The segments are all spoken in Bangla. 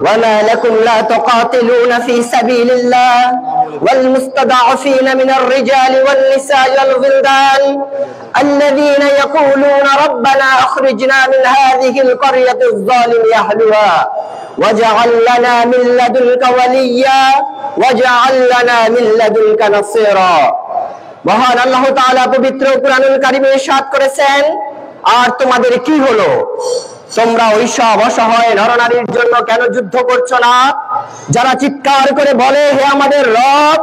وما لكم لا تقاتلون في سبيل الله والمستضعفين من الرجال والنساء والولدان الذين يقولون ربنا أخرجنا من هذه القرية الظالم أهلها واجعل لنا من لدنك وليا واجعل لنا من لدنك نصيرا। মহান আল্লাহ তাআলা পবিত্র কুরআনুল কারীমে ইরশাদ করেছেন, আর তোমাদের কি হলো, তোমরা ওইসব অসহায় নরনারীর জন্য কেন যুদ্ধ করছো না যারা চিৎকার করে বলে, হে আমাদের রব,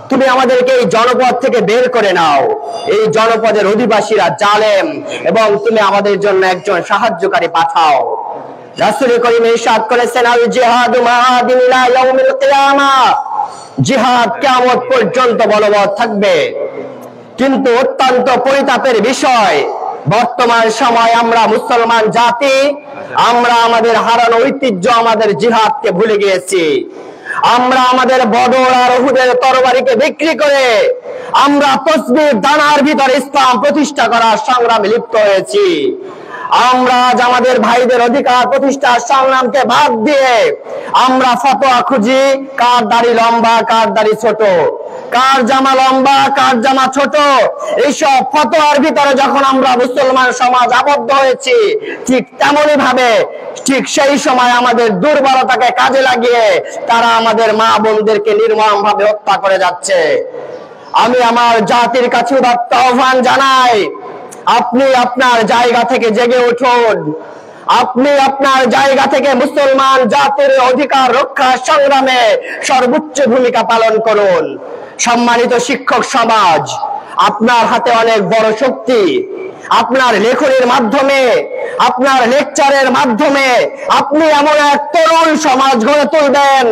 তুমি আমাদেরকে এই জনপদ থেকে বের করে নাও, এই জনপদের অধিবাসীরা জালেম এবং তুমি আমাদের জন্য একজন সাহায্যকারী পাঠাও। রাসূল করিম ইরশাদ করেছেন, আল জিহাদু মাআদিন ইলা ইয়াউমিল কিয়ামাহ, জিহাদ কিয়ামত পর্যন্ত বলবৎ থাকবে। কিন্তু অত্যন্ত পরিতাপের বিষয়, বর্তমান সময় আমরা মুসলমান জাতি, আমরা আমাদের হারানো ঐতিহ্য, আমাদের জিহাদকে ভুলে গিয়েছি। আমরা আমাদের বদর আর উহুদের তরবারিকে বিক্রি করে আমরা তসবির দানার ভিতরে ইসলাম প্রতিষ্ঠা করার সংগ্রামে লিপ্ত হয়েছি। আমরা আজ আমাদের ভাইদের অধিকার প্রতিষ্ঠার সংগ্রামকে বাদ দিয়ে আমরা ফতোয়া খুঁজি, কার দাড়ি লম্বা কার দাড়ি ছোট, কার জামা লম্বা কার জামা ছোট, এইসব ফতোয়ার ভিতরে যখন আমরা মুসলমান সমাজ আবদ্ধ হয়েছি, ঠিক তেমনি ভাবে ঠিক সেই সময় আমাদের দুর্বলতাকে কাজে লাগিয়ে তারা আমাদের মা বোনদেরকে নির্মম ভাবে হত্যা করে যাচ্ছে। আমি আমার জাতির কাছে উদাত্ত আহ্বান জানাই, আপনি আপনার জায়গা থেকে জেগে উঠুন, আপনি আপনার জায়গা থেকে মুসলমান জাতির অধিকার রক্ষা সংগ্রামে সর্বোচ্চ ভূমিকা পালন করুন। সম্মানিত শিক্ষক সমাজ, আপনার হাতে অনেক বড় শক্তি। আপনার লেখনের মাধ্যমে, আপনার লেকচারের মাধ্যমে আপনি এমন এক তরুণ সমাজ গড়ে তুলবেন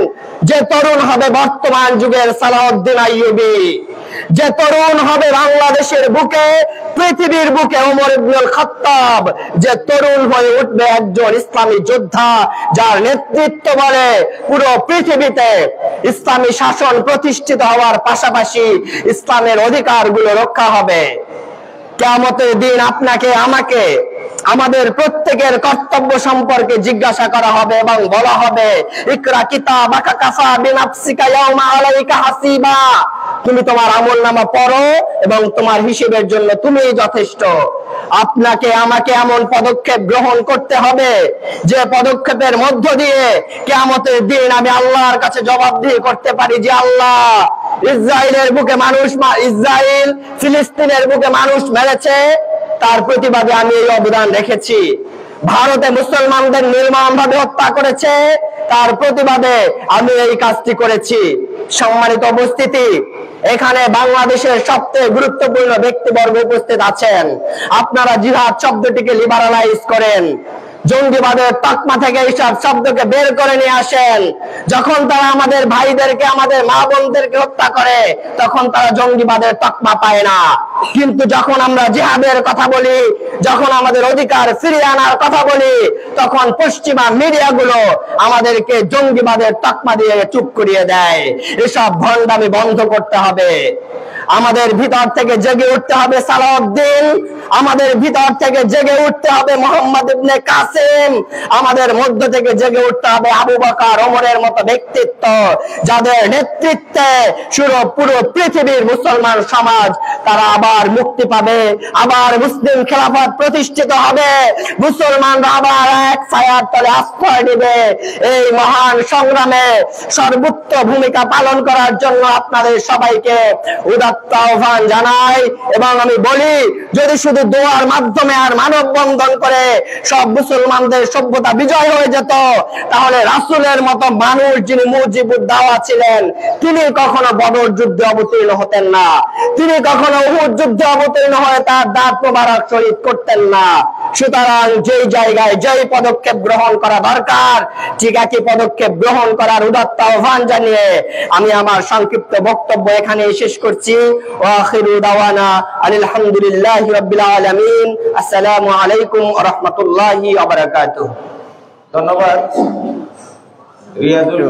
যে তরুণ হবে বর্তমান যুগের সালাউদ্দিন আইয়ুবী, যে তরুণ হবে বাংলাদেশের বুকে, পৃথিবীর বুকে ওমর ইবনুল খাত্তাব, যে তরুণ হয়ে উঠবে একজন ইসলামী যোদ্ধা, যার নেতৃত্ব বলে পুরো পৃথিবীতে ইসলামী শাসন প্রতিষ্ঠিত হওয়ার পাশাপাশি ইসলামের অধিকারগুলো রক্ষা হবে। কিয়ামতের দিন আপনাকে আমাকে আমাদের প্রত্যেকের কর্তব্য সম্পর্কে জিজ্ঞাসা করা হবে এবং বলা হবে, ইকরা কিতাবাকা কাফা বিনাফসিকা ইয়াউমা আলাইকা হাসিবা, তুমি তোমার আমলনামা পড়ো এবং তোমার হিসেবের জন্য তুমিই যথেষ্ট। আপনাকে আমাকে এমন পদক্ষেপ গ্রহণ করতে হবে যে পদক্ষেপের মধ্য দিয়ে কিয়ামতের দিন আমি আল্লাহর কাছে জবাবদিহি করতে পারি যে আল্লাহ, ইসরায়েলের বুকে মানুষ, ইসরায়েল ফিলিস্তিনের বুকে মানুষ মেরেছে, তার প্রতিবাদে আমি এই অবদান রেখেছি। ভারতে মুসলমানদের নির্মমভাবে হত্যা করেছে, তার প্রতিবাদে আমি এই কাজটি করেছি। সম্মানিত উপস্থিতি, এখানে বাংলাদেশের সবচেয়ে গুরুত্বপূর্ণ ব্যক্তিবর্গ উপস্থিত আছেন। আপনারা জিহাদ শব্দটিকে লিবারালাইজ করেন, জঙ্গিবাদের তকমা থেকে এইসব শব্দকে বের করে নিয়ে আসেন। যখন তারা আমাদের ভাইদেরকে, আমাদের মা বোনদেরকে হত্যা করে, তখন তারা জঙ্গিবাদের তকমা পায় না। কিন্তু যখন আমরা জিহাদের কথা বলি, যখন আমাদের অধিকার ফিরিয়ে আনার কথা বলি, তখন পশ্চিমা মিডিয়াগুলো আমাদেরকে জঙ্গিবাদের তকমা দিয়ে চুপ করিয়ে দেয়। এসব ভণ্ডামি বন্ধ করতে হবে। আমাদের ভিতর থেকে জেগে উঠতে হবে সালাউদ্দিন, আমাদের ভিতর থেকে জেগে উঠতে হবে মোহাম্মদ ইবনে কাসেম, আমাদের মধ্য থেকে জেগে উঠতে হবে আবু বকর ওমরের মতো ব্যক্তিত্ব, যাদের নেতৃত্বে পুরো পৃথিবীর মুসলমান সমাজ তারা আবার মুক্তি পাবে, আবার মুসলিম খেলাফত প্রতিষ্ঠিত হবে, মুসলমানরা আবার এক ছায়ার তলে আশ্রয় নেবে। এই মহান সংগ্রামে সর্বোচ্চ ভূমিকা পালন করার জন্য আপনাদের সবাইকে উদাত্ত আহ্বান জানাই। এবং আমি বলি, যদি শুধু দোয়ার মাধ্যমে আর মানববন্ধন করে সব মুসলমানদের সভ্যতা বিজয় হয়ে যেত, তাহলে রাসূলের মতো মানুষ যিনি মুজিবুদ দাওয়া ছিলেন, তিনি কখনো বদর যুদ্ধে অবতীর্ণ হতেন না, তিনি কখনো উহুদ যুদ্ধে অবতীর্ণ হয়ে তার দাঁত মোবারক শহীদ করতেন না। সুতরাং যেই জায়গায় যেই পদক্ষেপ গ্রহণ করা দরকার, ঠিক একই পদক্ষেপ গ্রহণ করার উদাত্ত আহ্বান জানিয়ে আমি আমার সংক্ষিপ্ত বক্তব্য এখানে শেষ করছি। ওয়া আখিরু দাওয়ানা আলহামদুলিল্লাহি রাব্বিল আলামিন। আসসালামু আলাইকুম ওয়া রাহমাতুল্লাহি ওয়া বারাকাতুহু। ধন্যবাদ রিয়াজুল।